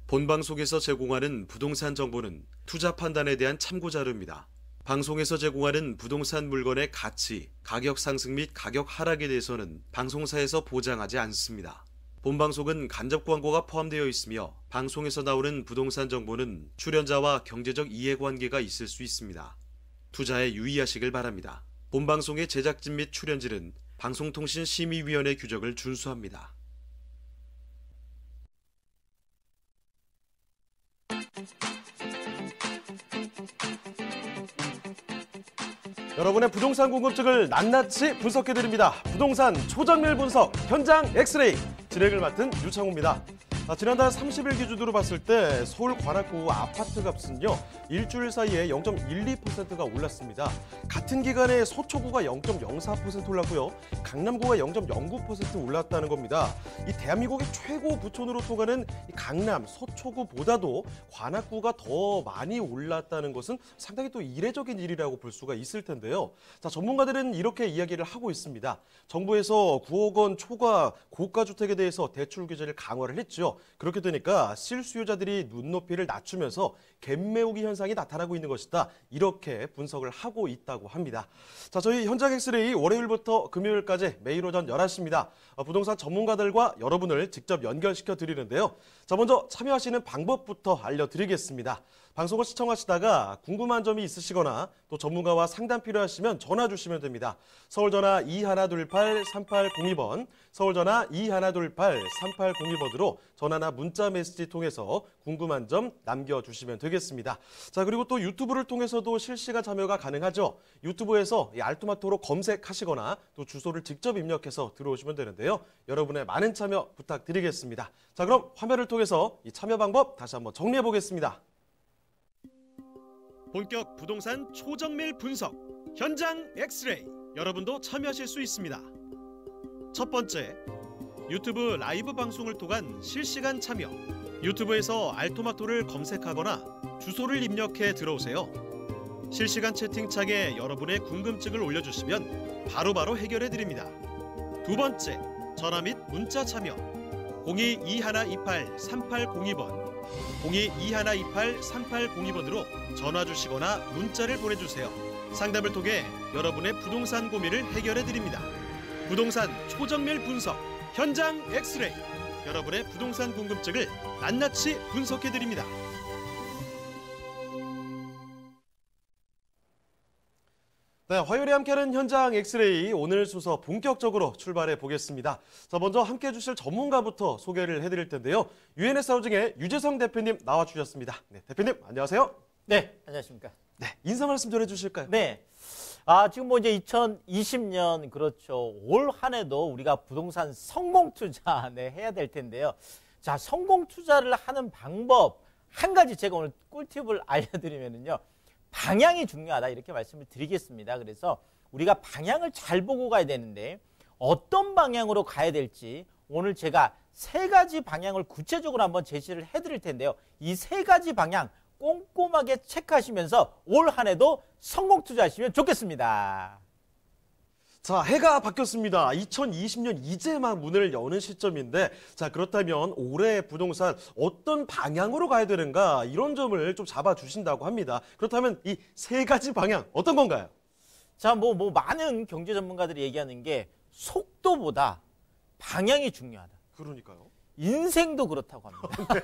본방송에서 제공하는 부동산 정보는 투자 판단에 대한 참고 자료입니다. 방송에서 제공하는 부동산 물건의 가치, 가격 상승 및 가격 하락에 대해서는 방송사에서 보장하지 않습니다. 본방송은 간접 광고가 포함되어 있으며 방송에서 나오는 부동산 정보는 출연자와 경제적 이해관계가 있을 수 있습니다. 투자에 유의하시길 바랍니다. 본방송의 제작진 및 출연진은 방송통신심의위원회 규정을 준수합니다. 여러분의 부동산 궁금증을 낱낱이 분석해드립니다. 부동산 초정밀 분석 현장 엑스레이 진행을 맡은 유창호입니다. 지난달 30일 기준으로 봤을 때 서울 관악구 아파트 값은요 일주일 사이에 0.12%가 올랐습니다. 같은 기간에 서초구가 0.04% 올랐고요. 강남구가 0.09% 올랐다는 겁니다. 이 대한민국의 최고 부촌으로 통하는 이 강남, 서초구보다도 관악구가 더 많이 올랐다는 것은 상당히 또 이례적인 일이라고 볼 수가 있을 텐데요. 자, 전문가들은 이렇게 이야기를 하고 있습니다. 정부에서 9억 원 초과 고가 주택에 대해서 대출 규제를 강화를 했죠. 그렇게 되니까 실수요자들이 눈높이를 낮추면서 갭매우기 현상이 나타나고 있는 것이다. 이렇게 분석을 하고 있다고 합니다. 자, 저희 현장 엑스레이 월요일부터 금요일까지 매일 오전 11시입니다. 부동산 전문가들과 여러분을 직접 연결시켜 드리는데요. 자, 먼저 참여하시는 방법부터 알려드리겠습니다. 방송을 시청하시다가 궁금한 점이 있으시거나 또 전문가와 상담 필요하시면 전화 주시면 됩니다. 서울전화 2128-3802번, 서울전화 2128-3802번으로 전화나 문자 메시지 통해서 궁금한 점 남겨주시면 되겠습니다. 자, 그리고 또 유튜브를 통해서도 실시간 참여가 가능하죠. 유튜브에서 이 알토마토로 검색하시거나 또 주소를 직접 입력해서 들어오시면 되는데요. 여러분의 많은 참여 부탁드리겠습니다. 자, 그럼 화면을 통해서 이 참여 방법 다시 한번 정리해 보겠습니다. 본격 부동산 초정밀 분석 현장 엑스레이 여러분도 참여하실 수 있습니다. 첫 번째, 유튜브 라이브 방송을 통한 실시간 참여. 유튜브에서 알토마토를 검색하거나 주소를 입력해 들어오세요. 실시간 채팅창에 여러분의 궁금증을 올려주시면 바로바로 해결해 드립니다. 두 번째, 전화 및 문자 참여. 02-2128-3802번 02-2128-3802번으로 전화 주시거나 문자를 보내주세요. 상담을 통해 여러분의 부동산 고민을 해결해 드립니다. 부동산 초정밀 분석 현장 엑스레이 여러분의 부동산 궁금증을 낱낱이 분석해 드립니다. 네, 화요일에 함께하는 현장 엑스레이 오늘 순서 본격적으로 출발해 보겠습니다. 자, 먼저 함께해 주실 전문가부터 소개를 해드릴 텐데요. 유엔에스 하우징의 유재성 대표님 나와주셨습니다. 네, 대표님 안녕하세요. 네, 안녕하십니까. 네, 인사 말씀 전해주실까요? 네, 지금 뭐 이제 2020년 그렇죠. 올 한 해도 우리가 부동산 성공 투자 해야 될 텐데요. 자, 성공 투자를 하는 방법 한 가지 제가 오늘 꿀팁을 알려드리면은요. 방향이 중요하다 이렇게 말씀을 드리겠습니다. 그래서 우리가 방향을 잘 보고 가야 되는데 어떤 방향으로 가야 될지 오늘 제가 세 가지 방향을 구체적으로 한번 제시를 해드릴 텐데요. 이 세 가지 방향 꼼꼼하게 체크하시면서 올 한 해도 성공 투자하시면 좋겠습니다. 자, 해가 바뀌었습니다. 2020년 이제 막 문을 여는 시점인데 자, 그렇다면 올해 부동산 어떤 방향으로 가야 되는가 이런 점을 좀 잡아주신다고 합니다. 그렇다면 이 세 가지 방향 어떤 건가요? 자, 뭐 많은 경제 전문가들이 얘기하는 게 속도보다 방향이 중요하다. 그러니까요. 인생도 그렇다고 합니다.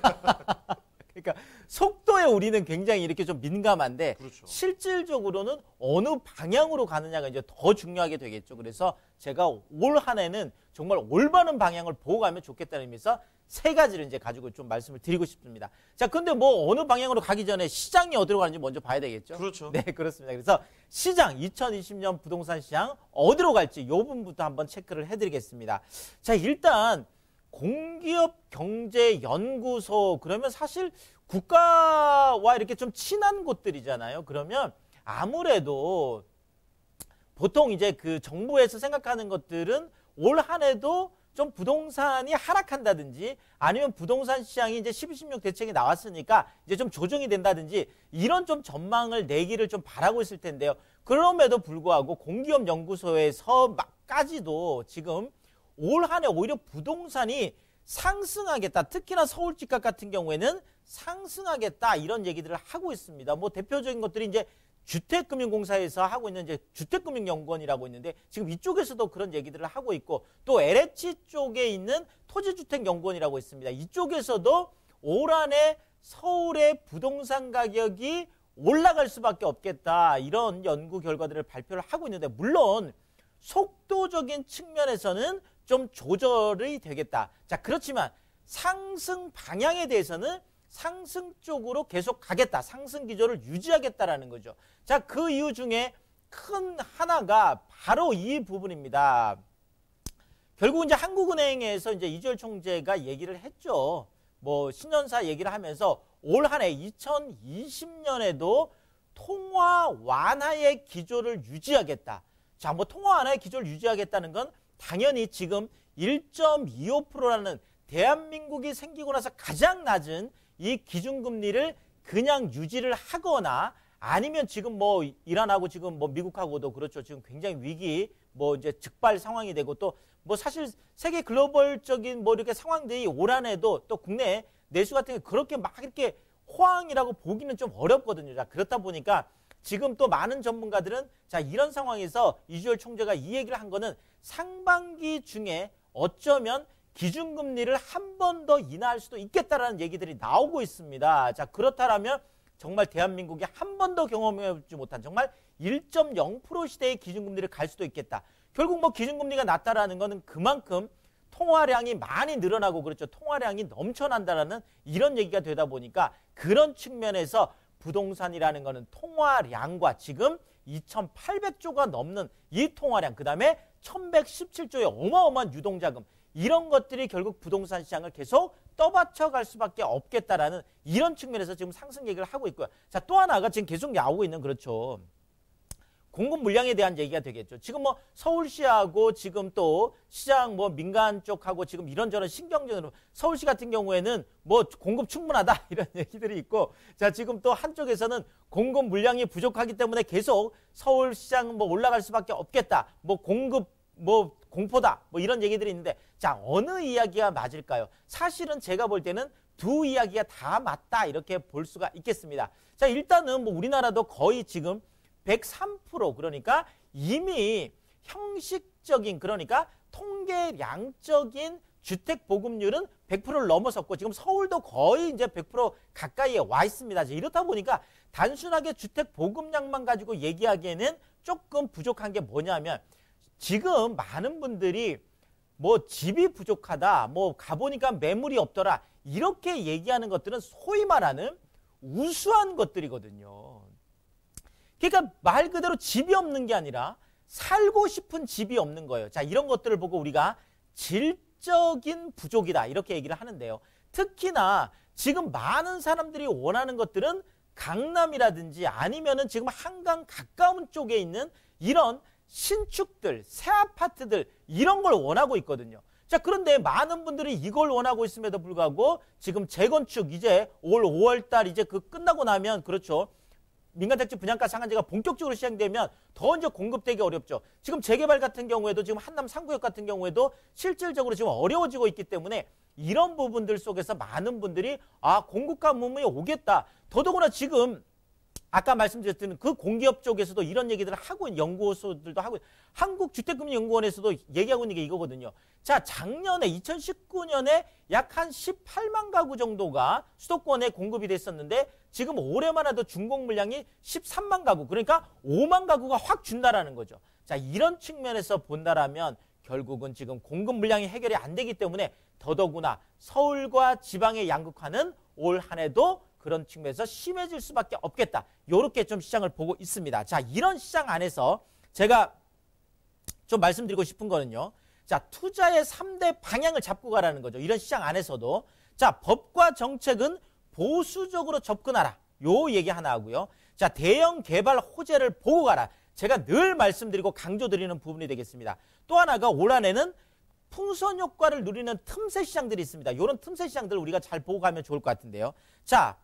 그러니까 속도에 우리는 굉장히 이렇게 좀 민감한데 그렇죠. 실질적으로는 어느 방향으로 가느냐가 이제 더 중요하게 되겠죠. 그래서 제가 올 한 해는 정말 올바른 방향을 보고 가면 좋겠다는 의미에서 세 가지를 이제 가지고 좀 말씀을 드리고 싶습니다. 자, 근데 뭐 어느 방향으로 가기 전에 시장이 어디로 가는지 먼저 봐야 되겠죠. 그렇죠. 네, 그렇습니다. 그래서 시장 2020년 부동산 시장 어디로 갈지 이 부분부터 한번 체크를 해드리겠습니다. 자, 일단 공기업경제연구소 그러면 사실 국가와 이렇게 좀 친한 곳들이잖아요. 그러면 아무래도 보통 이제 그 정부에서 생각하는 것들은 올 한 해도 좀 부동산이 하락한다든지 아니면 부동산 시장이 이제 12.16 대책이 나왔으니까 이제 좀 조정이 된다든지 이런 좀 전망을 내기를 좀 바라고 있을 텐데요. 그럼에도 불구하고 공기업연구소에서까지도 지금 올 한 해 오히려 부동산이 상승하겠다. 특히나 서울 집값 같은 경우에는 상승하겠다. 이런 얘기들을 하고 있습니다. 뭐 대표적인 것들이 이제 주택금융공사에서 하고 있는 이제 주택금융연구원이라고 있는데 지금 이쪽에서도 그런 얘기들을 하고 있고 또 LH 쪽에 있는 토지주택연구원이라고 있습니다. 이쪽에서도 올 한해 서울의 부동산 가격이 올라갈 수밖에 없겠다. 이런 연구 결과들을 발표를 하고 있는데 물론 속도적인 측면에서는 좀 조절이 되겠다. 자, 그렇지만 상승 방향에 대해서는 상승 쪽으로 계속 가겠다. 상승 기조를 유지하겠다라는 거죠. 자, 그 이유 중에 큰 하나가 바로 이 부분입니다. 결국 이제 한국은행에서 이제 이주열 총재가 얘기를 했죠. 뭐 신년사 얘기를 하면서 올 한 해 2020년에도 통화 완화의 기조를 유지하겠다. 자, 뭐 통화 완화의 기조를 유지하겠다는 건 당연히 지금 1.25%라는 대한민국이 생기고 나서 가장 낮은 이 기준금리를 그냥 유지를 하거나 아니면 지금 뭐 이란하고 지금 뭐 미국하고도 그렇죠. 지금 굉장히 위기 뭐 이제 즉발 상황이 되고 또 뭐 사실 세계 글로벌적인 뭐 이렇게 상황들이 올 한 해도 또 국내 내수 같은 게 그렇게 막 이렇게 호황이라고 보기는 좀 어렵거든요. 자, 그렇다 보니까 지금 또 많은 전문가들은 자, 이런 상황에서 이주열 총재가 이 얘기를 한 거는 상반기 중에 어쩌면 기준금리를 한 번 더 인하할 수도 있겠다라는 얘기들이 나오고 있습니다. 자, 그렇다면 정말 대한민국이 한 번 더 경험해보지 못한 정말 1.0% 시대의 기준금리를 갈 수도 있겠다. 결국 뭐 기준금리가 낮다라는 거는 그만큼 통화량이 많이 늘어나고 그렇죠. 통화량이 넘쳐난다라는 이런 얘기가 되다 보니까 그런 측면에서 부동산이라는 거는 통화량과 지금 2,800조가 넘는 이 통화량, 그 다음에 1,117조의 어마어마한 유동자금, 이런 것들이 결국 부동산 시장을 계속 떠받쳐 갈 수밖에 없겠다라는 이런 측면에서 지금 상승 얘기를 하고 있고요. 자, 또 하나가 지금 계속 나오고 있는 그렇죠. 공급 물량에 대한 얘기가 되겠죠. 지금 뭐 서울시하고 지금 또 시장 뭐 민간 쪽하고 지금 이런저런 신경전으로 서울시 같은 경우에는 뭐 공급 충분하다 이런 얘기들이 있고 자, 지금 또 한쪽에서는 공급 물량이 부족하기 때문에 계속 서울시장 뭐 올라갈 수밖에 없겠다. 뭐 공급 뭐 공포다. 뭐 이런 얘기들이 있는데 자, 어느 이야기가 맞을까요? 사실은 제가 볼 때는 두 이야기가 다 맞다 이렇게 볼 수가 있겠습니다. 자, 일단은 뭐 우리나라도 거의 지금 103% 그러니까 이미 형식적인 그러니까 통계량적인 주택 보급률은 100%를 넘어섰고 지금 서울도 거의 이제 100% 가까이에 와 있습니다. 이렇다 보니까 단순하게 주택 보급량만 가지고 얘기하기에는 조금 부족한 게 뭐냐면 지금 많은 분들이 뭐 집이 부족하다, 뭐 가보니까 매물이 없더라 이렇게 얘기하는 것들은 소위 말하는 우수한 것들이거든요. 그러니까 말 그대로 집이 없는 게 아니라 살고 싶은 집이 없는 거예요. 자, 이런 것들을 보고 우리가 질적인 부족이다 이렇게 얘기를 하는데요. 특히나 지금 많은 사람들이 원하는 것들은 강남이라든지 아니면은 지금 한강 가까운 쪽에 있는 이런 신축들, 새 아파트들 이런 걸 원하고 있거든요. 자, 그런데 많은 분들이 이걸 원하고 있음에도 불구하고 지금 재건축 이제 올 5월 달 이제 그 끝나고 나면 그렇죠. 민간택지 분양가 상한제가 본격적으로 시행되면 더 이제 공급되기 어렵죠. 지금 재개발 같은 경우에도 지금 한남 3구역 같은 경우에도 실질적으로 지금 어려워지고 있기 때문에 이런 부분들 속에서 많은 분들이 아, 공급가 부분이 오겠다. 더더구나 지금 아까 말씀드렸던 그 공기업 쪽에서도 이런 얘기들을 하고 있는 연구소들도 하고 한국주택금융연구원에서도 얘기하고 있는 게 이거거든요. 자, 작년에 2019년에 약 한 18만 가구 정도가 수도권에 공급이 됐었는데 지금 올해만 해도 준공 물량이 13만 가구 그러니까 5만 가구가 확 준다라는 거죠. 자, 이런 측면에서 본다라면 결국은 지금 공급 물량이 해결이 안 되기 때문에 더더구나 서울과 지방의 양극화는 올 한 해도 그런 측면에서 심해질 수밖에 없겠다. 이렇게 좀 시장을 보고 있습니다. 자, 이런 시장 안에서 제가 좀 말씀드리고 싶은 거는요. 자, 투자의 3대 방향을 잡고 가라는 거죠. 이런 시장 안에서도. 자, 법과 정책은 보수적으로 접근하라. 요 얘기 하나 하고요. 자, 대형 개발 호재를 보고 가라. 제가 늘 말씀드리고 강조드리는 부분이 되겠습니다. 또 하나가 올 한해는 풍선 효과를 누리는 틈새 시장들이 있습니다. 이런 틈새 시장들 우리가 잘 보고 가면 좋을 것 같은데요. 자,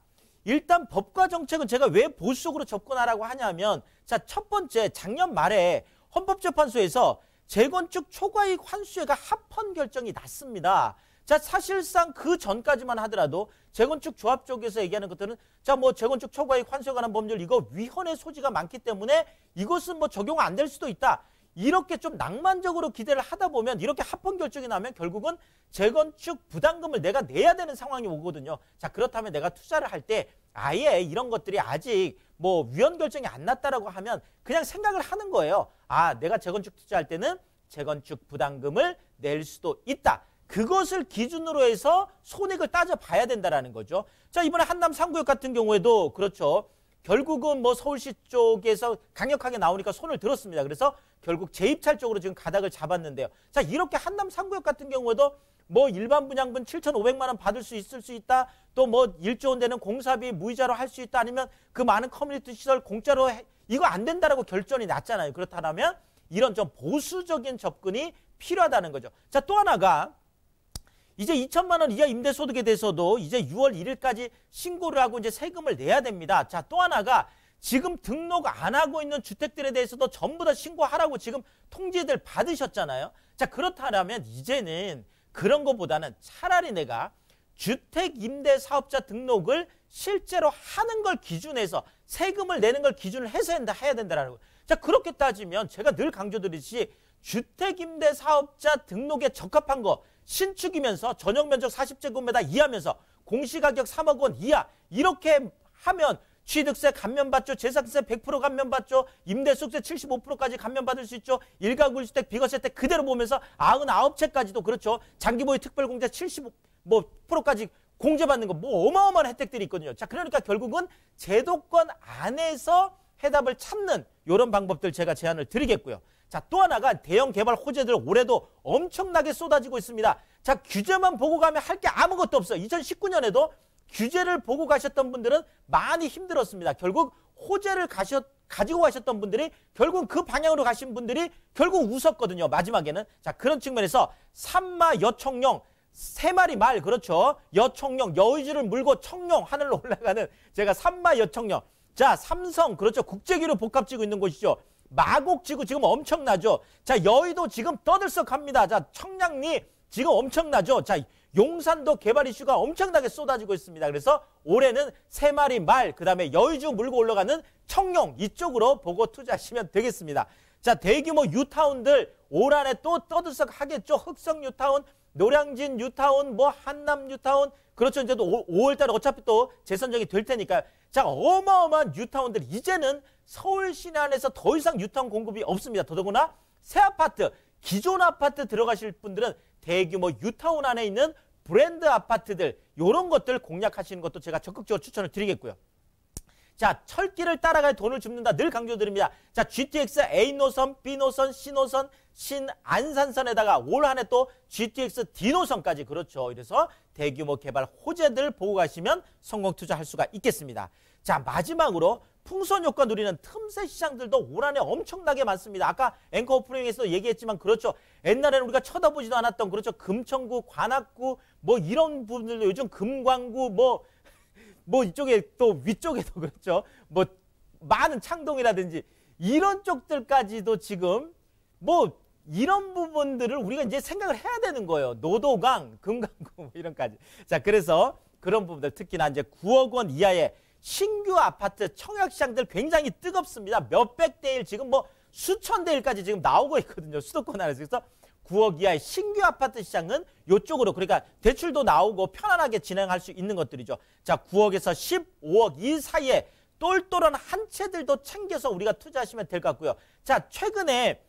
일단 법과 정책은 제가 왜 보수적으로 접근하라고 하냐면 자, 첫 번째 작년 말에 헌법재판소에서 재건축 초과이익 환수액가 합헌 결정이 났습니다. 자, 사실상 그 전까지만 하더라도 재건축 조합 쪽에서 얘기하는 것들은 자, 뭐 재건축 초과이익 환수에 관한 법률 이거 위헌의 소지가 많기 때문에 이것은 뭐 적용 안 될 수도 있다. 이렇게 좀 낭만적으로 기대를 하다 보면 이렇게 합헌 결정이 나면 결국은 재건축 부담금을 내가 내야 되는 상황이 오거든요. 자, 그렇다면 내가 투자를 할 때 아예 이런 것들이 아직 뭐 위헌 결정이 안 났다라고 하면 그냥 생각을 하는 거예요. 아, 내가 재건축 투자할 때는 재건축 부담금을 낼 수도 있다. 그것을 기준으로 해서 손익을 따져봐야 된다라는 거죠. 자, 이번에 한남 3구역 같은 경우에도 그렇죠. 결국은 뭐 서울시 쪽에서 강력하게 나오니까 손을 들었습니다. 그래서 결국 재입찰 쪽으로 지금 가닥을 잡았는데요. 자, 이렇게 한남 3구역 같은 경우에도 뭐 일반 분양분 7,500만 원 받을 수 있을 수 있다. 또 뭐 1조 원 되는 공사비 무이자로 할 수 있다. 아니면 그 많은 커뮤니티 시설 공짜로 이거 안 된다라고 결정이 났잖아요. 그렇다면 이런 좀 보수적인 접근이 필요하다는 거죠. 자, 또 하나가 이제 2천만 원 이하 임대소득에 대해서도 이제 6월 1일까지 신고를 하고 이제 세금을 내야 됩니다. 자, 또 하나가 지금 등록 안 하고 있는 주택들에 대해서도 전부 다 신고하라고 지금 통지들 받으셨잖아요. 자, 그렇다면 이제는 그런 것보다는 차라리 내가 주택임대사업자 등록을 실제로 하는 걸 기준해서 세금을 내는 걸 기준을 해서 해야 된다는 거예요. 자, 그렇게 따지면 제가 늘 강조드리듯이 주택임대사업자 등록에 적합한 거 신축이면서 전용면적 40제곱미터 이하면서 공시가격 3억 원 이하 이렇게 하면 취득세 감면받죠. 재산세 100% 감면받죠. 임대수익세 75%까지 감면받을 수 있죠. 일가구 1주택 비과세택 그대로 보면서 99채까지도 그렇죠. 장기보유 특별공제 75%까지 공제받는 거 뭐 어마어마한 혜택들이 있거든요. 자, 그러니까 결국은 제도권 안에서 해답을 찾는 이런 방법들 제가 제안을 드리겠고요. 자, 또 하나가 대형 개발 호재들 올해도 엄청나게 쏟아지고 있습니다. 자, 규제만 보고 가면 할 게 아무것도 없어요. 2019년에도 규제를 보고 가셨던 분들은 많이 힘들었습니다. 결국 호재를 가지고 가셨던 분들이 결국 그 방향으로 가신 분들이 결국 웃었거든요. 마지막에는. 자, 그런 측면에서 산마 여청룡 3마리 말 그렇죠. 여청룡 여의주를 물고 청룡 하늘로 올라가는 제가 산마 여청룡. 자, 삼성 그렇죠. 국제기로 복합지구 있는 곳이죠. 마곡지구 지금 엄청나죠. 자, 여의도 지금 떠들썩합니다. 자, 청량리 지금 엄청나죠. 자, 용산도 개발 이슈가 엄청나게 쏟아지고 있습니다. 그래서 올해는 3마리 말, 그 다음에 여의주 물고 올라가는 청룡 이쪽으로 보고 투자하시면 되겠습니다. 자, 대규모 뉴타운들 올 한해 또 떠들썩하겠죠. 흑성 뉴타운, 노량진 뉴타운, 뭐 한남 뉴타운, 그렇죠. 이제 또 5월달에 어차피 또 재선정이 될 테니까요. 자, 어마어마한 뉴타운들 이제는 서울 시내 안에서 더 이상 뉴타운 공급이 없습니다. 더더구나 새 아파트, 기존 아파트 들어가실 분들은 대규모 뉴타운 안에 있는 브랜드 아파트들 이런 것들 공략하시는 것도 제가 적극적으로 추천을 드리겠고요. 자, 철길을 따라갈 돈을 줍는다 늘 강조드립니다. 자, GTX A노선, B노선, C노선, 신안산선에다가 올 한해 또 GTX D노선까지 그렇죠. 이래서 대규모 개발 호재들 보고 가시면 성공 투자할 수가 있겠습니다. 자, 마지막으로 풍선 효과 누리는 틈새 시장들도 올 한해 엄청나게 많습니다. 아까 앵커 오프닝에서 얘기했지만 그렇죠. 옛날에는 우리가 쳐다보지도 않았던 그렇죠. 금천구, 관악구 뭐 이런 부분들도 요즘 금광구 뭐 이쪽에 또 위쪽에도 그렇죠. 뭐 많은 창동이라든지 이런 쪽들까지도 지금 뭐 이런 부분들을 우리가 이제 생각을 해야 되는 거예요. 노도강, 금강구 뭐 이런까지. 자, 그래서 그런 부분들 특히나 이제 9억 원 이하의 신규 아파트 청약시장들 굉장히 뜨겁습니다. 몇백 대 일 지금 뭐 수천 대 일까지 지금 나오고 있거든요. 수도권 안에서. 그래서 9억 이하의 신규 아파트 시장은 이쪽으로 그러니까 대출도 나오고 편안하게 진행할 수 있는 것들이죠. 자, 9억에서 15억 이 사이에 똘똘한 한 채들도 챙겨서 우리가 투자하시면 될 것 같고요. 자, 최근에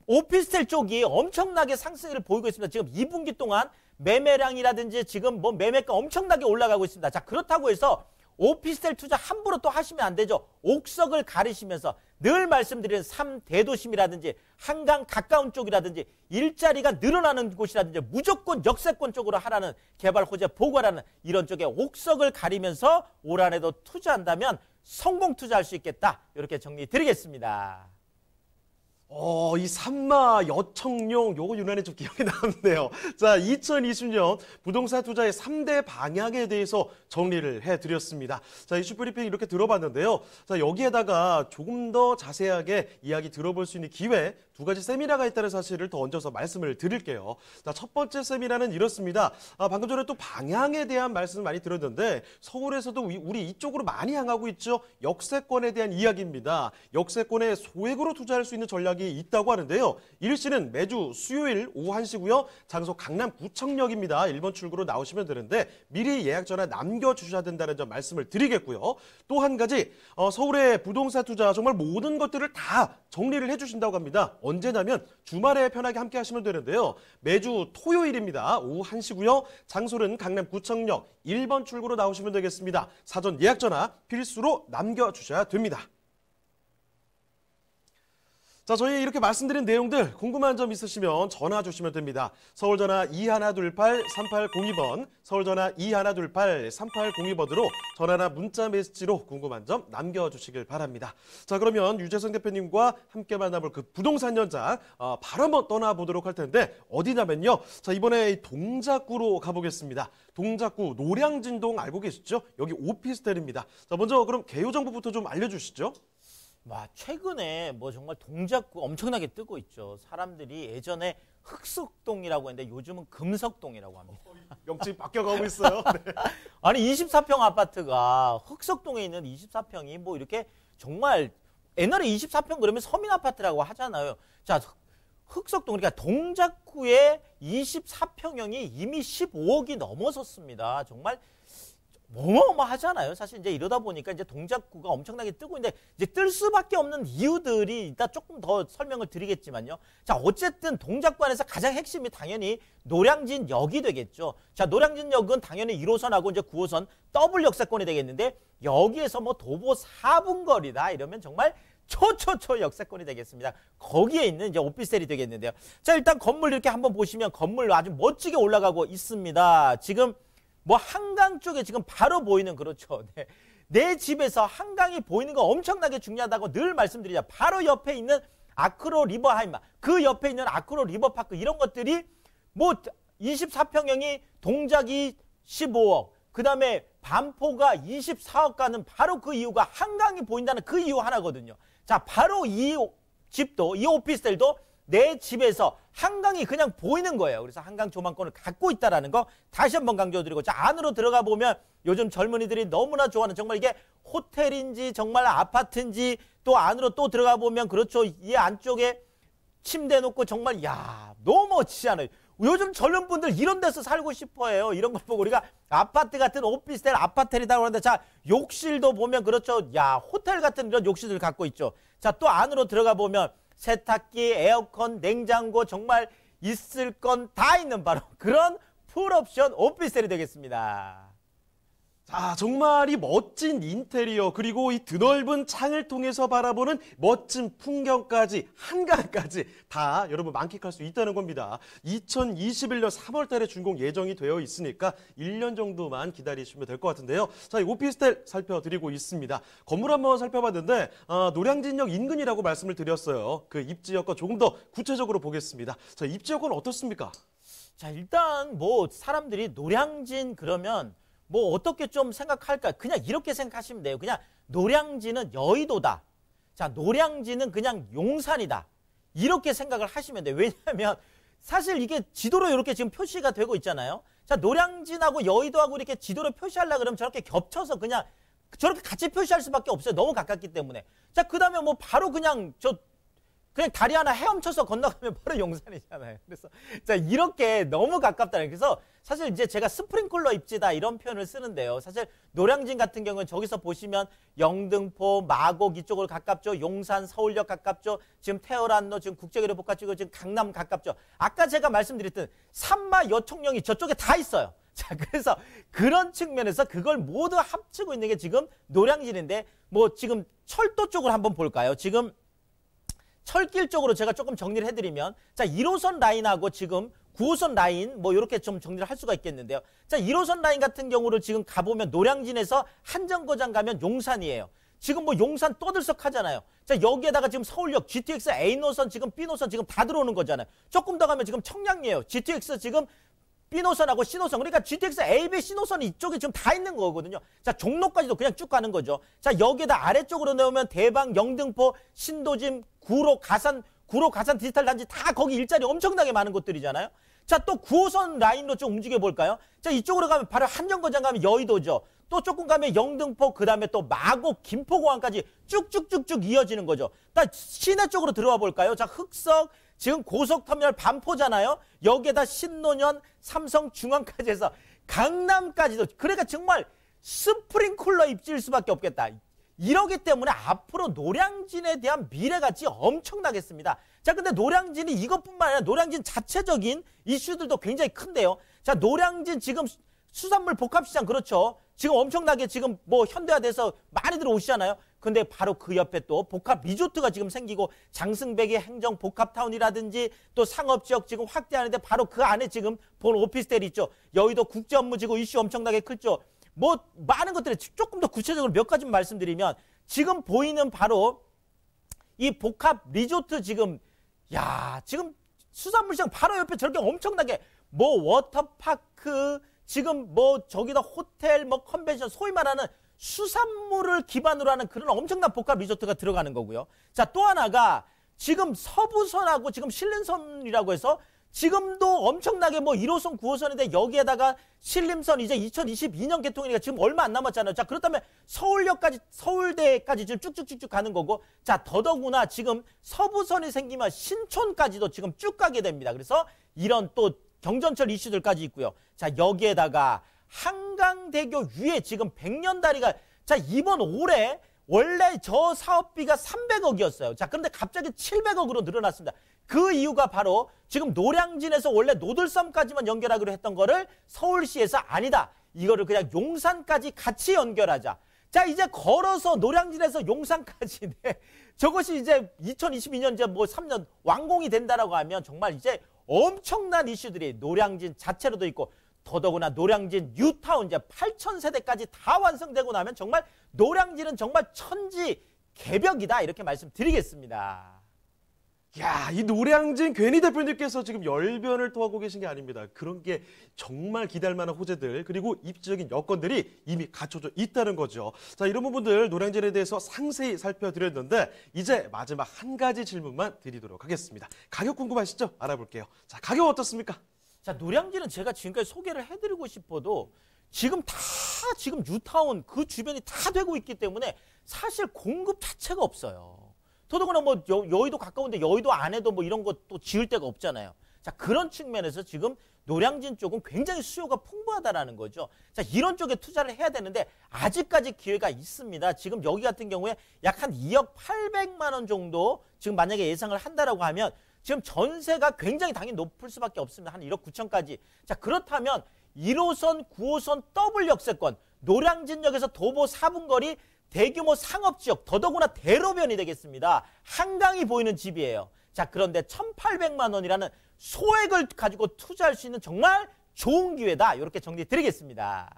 오피스텔 쪽이 엄청나게 상승을 보이고 있습니다. 지금 2분기 동안 매매량이라든지 지금 뭐 매매가 엄청나게 올라가고 있습니다. 자, 그렇다고 해서 오피스텔 투자 함부로 또 하시면 안 되죠. 옥석을 가리시면서 늘 말씀드리는 3대도심이라든지 한강 가까운 쪽이라든지 일자리가 늘어나는 곳이라든지 무조건 역세권 쪽으로 하라는 개발 호재 보고하라는 이런 쪽에 옥석을 가리면서 올 한해도 투자한다면 성공 투자할 수 있겠다. 이렇게 정리 드리겠습니다. 이 산마 여청룡 요거 유난히 좀 기억이 남네요. 자, 2020년 부동산 투자의 3대 방향에 대해서 정리를 해드렸습니다. 자, 이슈 브리핑 이렇게 들어봤는데요. 자, 여기에다가 조금 더 자세하게 이야기 들어볼 수 있는 기회 두 가지 세미나가 있다는 사실을 더 얹어서 말씀을 드릴게요. 자, 첫 번째 세미나는 이렇습니다. 방금 전에 또 방향에 대한 말씀을 많이 들었는데 서울에서도 우리 이쪽으로 많이 향하고 있죠. 역세권에 대한 이야기입니다. 역세권에 소액으로 투자할 수 있는 전략이 있다고 하는데요. 일시는 매주 수요일 오후 1시고요. 장소 강남구청역입니다. 1번 출구로 나오시면 되는데 미리 예약 전화 남겨주셔야 된다는 점 말씀을 드리겠고요. 또 한 가지 서울의 부동산 투자 정말 모든 것들을 다 정리를 해주신다고 합니다. 언제냐면 주말에 편하게 함께 하시면 되는데요. 매주 토요일입니다. 오후 1시고요. 장소는 강남구청역 1번 출구로 나오시면 되겠습니다. 사전 예약 전화 필수로 남겨주셔야 됩니다. 자, 저희 이렇게 말씀드린 내용들 궁금한 점 있으시면 전화 주시면 됩니다. 서울전화 2128-3802번, 서울전화 2128-3802번으로 전화나 문자 메시지로 궁금한 점 남겨주시길 바랍니다. 자, 그러면 유재석 대표님과 함께 만나볼 그 부동산 현장 바로 한번 떠나보도록 할 텐데 어디냐면요. 자, 이번에 동작구로 가보겠습니다. 동작구 노량진동 알고 계시죠? 여기 오피스텔입니다. 자, 먼저 그럼 개요 정보부터 좀 알려주시죠. 와, 최근에 뭐 정말 동작구 엄청나게 뜨고 있죠. 사람들이 예전에 흑석동이라고 했는데 요즘은 금석동이라고 합니다. 명칭이 바뀌어가고 있어요. 네. 아니 24평 아파트가 흑석동에 있는 24평이 뭐 이렇게 정말 옛날에 24평 그러면 서민 아파트라고 하잖아요. 자, 흑석동 그러니까 동작구의 24평형이 이미 15억이 넘어섰습니다. 정말 어마어마하잖아요. 사실 이제 이러다 보니까 이제 동작구가 엄청나게 뜨고 있는데 이제 뜰 수밖에 없는 이유들이 이따 조금 더 설명을 드리겠지만요. 자, 어쨌든 동작구 안에서 가장 핵심이 당연히 노량진역이 되겠죠. 자, 노량진역은 당연히 1호선하고 이제 9호선 더블 역세권이 되겠는데 여기에서 뭐 도보 4분 거리다 이러면 정말 초초초 역세권이 되겠습니다. 거기에 있는 이제 오피스텔이 되겠는데요. 자, 일단 건물 이렇게 한번 보시면 건물 아주 멋지게 올라가고 있습니다. 지금 뭐 한강 쪽에 지금 바로 보이는 그렇죠. 네. 내 집에서 한강이 보이는 거 엄청나게 중요하다고 늘 말씀드리자. 바로 옆에 있는 아크로 리버 하이마, 그 옆에 있는 아크로 리버 파크 이런 것들이 뭐 24평형이 동작이 15억, 그 다음에 반포가 24억 가는 바로 그 이유가 한강이 보인다는 그 이유 하나거든요. 자, 바로 이 집도, 이 오피스텔도 내 집에서 한강이 그냥 보이는 거예요. 그래서 한강 조망권을 갖고 있다는 거 다시 한번 강조드리고, 자, 안으로 들어가 보면 요즘 젊은이들이 너무나 좋아하는 정말 이게 호텔인지 정말 아파트인지 또 안으로 또 들어가 보면 그렇죠. 이 안쪽에 침대 놓고 정말 너무 멋지지 않아요. 요즘 젊은 분들 이런 데서 살고 싶어 해요. 이런 걸 보고 우리가 아파트 같은 오피스텔 아파텔이라고 하는데 자, 욕실도 보면 그렇죠. 호텔 같은 이런 욕실을 갖고 있죠. 자, 또 안으로 들어가 보면 세탁기, 에어컨, 냉장고 정말 있을 건 다 있는 바로 그런 풀옵션 오피스텔이 되겠습니다. 자, 정말 이 멋진 인테리어 그리고 이 드넓은 창을 통해서 바라보는 멋진 풍경까지 한강까지 다 여러분 만끽할 수 있다는 겁니다. 2021년 3월 달에 준공 예정이 되어 있으니까 1년 정도만 기다리시면 될 것 같은데요. 자, 이 오피스텔 살펴드리고 있습니다. 건물 한번 살펴봤는데 노량진역 인근이라고 말씀을 드렸어요. 그 입지여건 조금 더 구체적으로 보겠습니다. 자, 입지여건 어떻습니까? 자, 일단 뭐 사람들이 노량진 그러면 뭐 어떻게 좀 생각할까? 그냥 이렇게 생각하시면 돼요. 그냥 노량진은 여의도다. 자, 노량진은 그냥 용산이다. 이렇게 생각을 하시면 돼요. 왜냐하면 사실 이게 지도로 이렇게 지금 표시가 되고 있잖아요. 자, 노량진하고 여의도하고 이렇게 지도로 표시하려고 그러면 저렇게 겹쳐서 그냥 저렇게 같이 표시할 수밖에 없어요. 너무 가깝기 때문에. 자, 그 다음에 뭐 바로 그냥 그냥 다리 하나 헤엄쳐서 건너가면 바로 용산이잖아요. 그래서 자, 이렇게 너무 가깝다는. 그래서 사실 이제 제가 스프링클러 입지다 이런 표현을 쓰는데요. 사실 노량진 같은 경우는 저기서 보시면 영등포, 마곡 이쪽으로 가깝죠. 용산, 서울역 가깝죠. 지금 테헤란로 지금 국제교류복합지구 지금 강남 가깝죠. 아까 제가 말씀드렸던 산마 여청령이 저쪽에 다 있어요. 자, 그래서 그런 측면에서 그걸 모두 합치고 있는 게 지금 노량진인데 뭐 지금 철도 쪽으로 한번 볼까요? 지금 철길 쪽으로 제가 조금 정리를 해드리면 자, 1호선 라인하고 지금 9호선 라인 뭐 이렇게 좀 정리를 할 수가 있겠는데요. 자, 1호선 라인 같은 경우를 지금 가보면 노량진에서 한정거장 가면 용산이에요. 지금 뭐 용산 떠들썩하잖아요. 자, 여기에다가 지금 서울역 GTX A 노선 지금 B 노선 지금 다 들어오는 거잖아요. 조금 더 가면 지금 청량리예요. GTX 지금 B 노선하고 C 노선. 그러니까 GTX A, B, C 노선이 이쪽에 지금 다 있는 거거든요. 자, 종로까지도 그냥 쭉 가는 거죠. 자, 여기에다 아래쪽으로 내오면 대방, 영등포, 신도심, 구로, 가산 디지털 단지 다 거기 일자리 엄청나게 많은 곳들이잖아요. 자, 또 9호선 라인로 좀 움직여 볼까요? 자, 이쪽으로 가면 바로 한정거장 가면 여의도죠. 또 조금 가면 영등포, 그 다음에 또 마곡, 김포공항까지 쭉쭉쭉쭉 이어지는 거죠. 딱 시내 쪽으로 들어와 볼까요? 자, 흑석, 지금 고속터미널 반포잖아요. 여기에다 신논현, 삼성중앙까지 해서 강남까지도. 그러니까 정말 스프링클러 입질 수밖에 없겠다. 이러기 때문에 앞으로 노량진에 대한 미래가치 엄청나겠습니다. 자, 근데 노량진이 이것뿐만 아니라 노량진 자체적인 이슈들도 굉장히 큰데요. 자, 노량진 지금 수산물 복합시장 그렇죠. 지금 엄청나게 지금 뭐 현대화돼서 많이들 오시잖아요. 근데 바로 그 옆에 또 복합 리조트가 지금 생기고 장승백의 행정 복합타운이라든지 또 상업지역 지금 확대하는데 바로 그 안에 지금 본 오피스텔이 있죠. 여의도 국제업무지구 이슈 엄청나게 크죠. 뭐 많은 것들이 조금 더 구체적으로 몇 가지 말씀드리면 지금 보이는 바로 이 복합 리조트 지금 지금 수산물시장 바로 옆에 저렇게 엄청나게 뭐 워터파크 지금 뭐 저기다 호텔 뭐 컨벤션 소위 말하는 수산물을 기반으로 하는 그런 엄청난 복합 리조트가 들어가는 거고요. 자, 또 하나가 지금 서부선하고 지금 신림선이라고 해서 지금도 엄청나게 뭐 1호선, 9호선인데 여기에다가 신림선 이제 2022년 개통이니까 지금 얼마 안 남았잖아요. 자, 그렇다면 서울역까지, 서울대까지 지금 쭉쭉쭉쭉 가는 거고, 자, 더더구나 지금 서부선이 생기면 신촌까지도 지금 쭉 가게 됩니다. 그래서 이런 또 경전철 이슈들까지 있고요. 자, 여기에다가 한강대교 위에 지금 백년다리가, 자, 이번 올해 원래 저 사업비가 300억이었어요. 자, 그런데 갑자기 700억으로 늘어났습니다. 그 이유가 바로 지금 노량진에서 원래 노들섬까지만 연결하기로 했던 거를 서울시에서 아니다. 이거를 그냥 용산까지 같이 연결하자. 자, 이제 걸어서 노량진에서 용산까지 저것이 이제 2022년 이제 뭐 3년 완공이 된다라고 하면 정말 이제 엄청난 이슈들이 노량진 자체로도 있고 더더구나 노량진 뉴타운 이제 8,000세대까지 다 완성되고 나면 정말 노량진은 정말 천지 개벽이다 이렇게 말씀드리겠습니다. 야, 이 노량진 괜히 대표님께서 지금 열변을 토하고 계신 게 아닙니다. 그런 게 정말 기대할 만한 호재들 그리고 입지적인 여건들이 이미 갖춰져 있다는 거죠. 자, 이런 부분들 노량진에 대해서 상세히 살펴드렸는데 이제 마지막 한 가지 질문만 드리도록 하겠습니다. 가격 궁금하시죠? 알아볼게요. 자, 가격 어떻습니까? 자, 노량진은 제가 지금까지 소개를 해드리고 싶어도 지금 다 지금 뉴타운 그 주변이 다 되고 있기 때문에 사실 공급 자체가 없어요. 더더구나 뭐 여의도 가까운데 여의도 안에도 뭐 이런 것도 지을 데가 없잖아요. 자, 그런 측면에서 지금 노량진 쪽은 굉장히 수요가 풍부하다라는 거죠. 자, 이런 쪽에 투자를 해야 되는데 아직까지 기회가 있습니다. 지금 여기 같은 경우에 약 한 2억 800만 원 정도 지금 만약에 예상을 한다라고 하면 지금 전세가 굉장히 당연히 높을 수밖에 없습니다. 한 1억 9천까지. 자, 그렇다면 1호선, 9호선 더블 역세권, 노량진역에서 도보 4분 거리 대규모 상업지역, 더더구나 대로변이 되겠습니다. 한강이 보이는 집이에요. 자, 그런데 1,800만 원이라는 소액을 가지고 투자할 수 있는 정말 좋은 기회다. 이렇게 정리 드리겠습니다.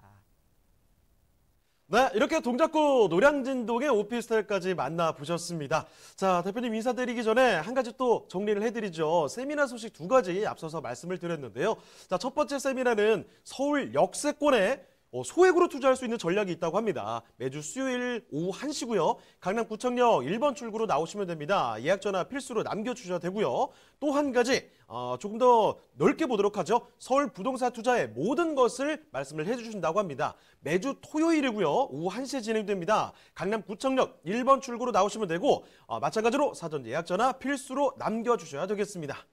네, 이렇게 동작구 노량진동의 오피스텔까지 만나보셨습니다. 자, 대표님 인사드리기 전에 한 가지 또 정리를 해드리죠. 세미나 소식 두 가지 앞서서 말씀을 드렸는데요. 자, 첫 번째 세미나는 서울 역세권에 소액으로 투자할 수 있는 전략이 있다고 합니다. 매주 수요일 오후 1시고요. 강남구청역 1번 출구로 나오시면 됩니다. 예약 전화 필수로 남겨주셔야 되고요. 또 한 가지 조금 더 넓게 보도록 하죠. 서울 부동산 투자의 모든 것을 말씀을 해주신다고 합니다. 매주 토요일이고요. 오후 1시에 진행됩니다. 강남구청역 1번 출구로 나오시면 되고 마찬가지로 사전 예약 전화 필수로 남겨주셔야 되겠습니다.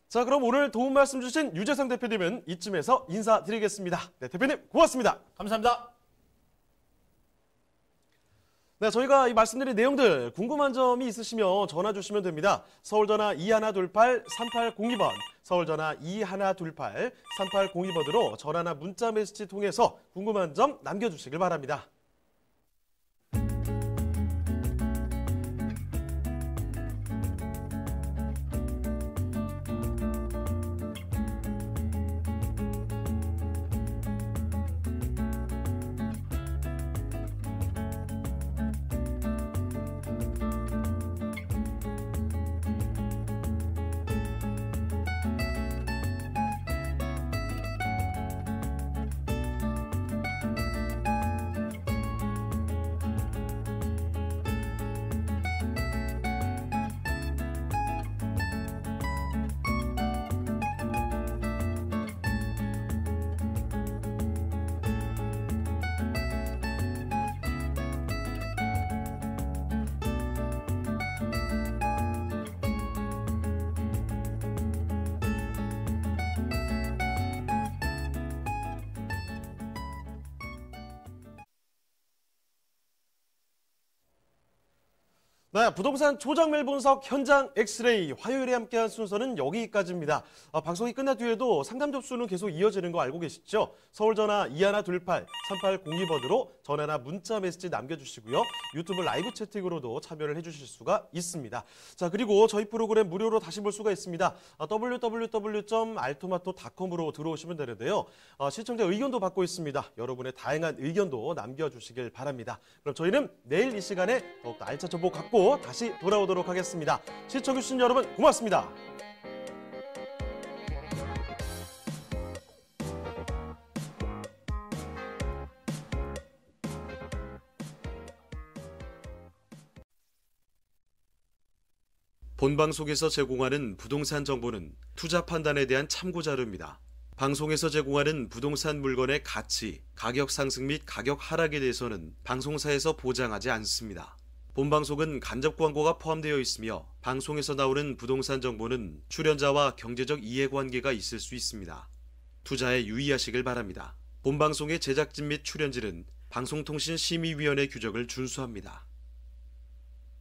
자, 그럼 오늘 도움 말씀 주신 유재상 대표님은 이쯤에서 인사드리겠습니다. 네, 대표님 고맙습니다. 감사합니다. 네, 저희가 이 말씀드린 내용들 궁금한 점이 있으시면 전화 주시면 됩니다. 서울전화 2128-3802번, 서울전화 2128-3802번으로 전화나 문자 메시지 통해서 궁금한 점 남겨주시길 바랍니다. 네, 부동산 초정밀 분석 현장 엑스레이 화요일에 함께한 순서는 여기까지입니다. 방송이 끝난 뒤에도 상담 접수는 계속 이어지는 거 알고 계시죠? 서울전화 2128-3802번으로 전화나 문자 메시지 남겨주시고요. 유튜브 라이브 채팅으로도 참여를 해주실 수가 있습니다. 자, 그리고 저희 프로그램 무료로 다시 볼 수가 있습니다. www.altomato.com으로 들어오시면 되는데요. 시청자 의견도 받고 있습니다. 여러분의 다양한 의견도 남겨주시길 바랍니다. 그럼 저희는 내일 이 시간에 더욱더 알찬 정보 갖고 다시 돌아오도록 하겠습니다. 시청해주신 여러분 고맙습니다. 본방송에서 제공하는 부동산 정보는 투자 판단에 대한 참고 자료입니다. 방송에서 제공하는 부동산 물건의 가치, 가격 상승 및 가격 하락에 대해서는 방송사에서 보장하지 않습니다. 본방송은 간접 광고가 포함되어 있으며 방송에서 나오는 부동산 정보는 출연자와 경제적 이해관계가 있을 수 있습니다. 투자에 유의하시길 바랍니다. 본방송의 제작진 및 출연진은 방송통신심의위원회 규정을 준수합니다.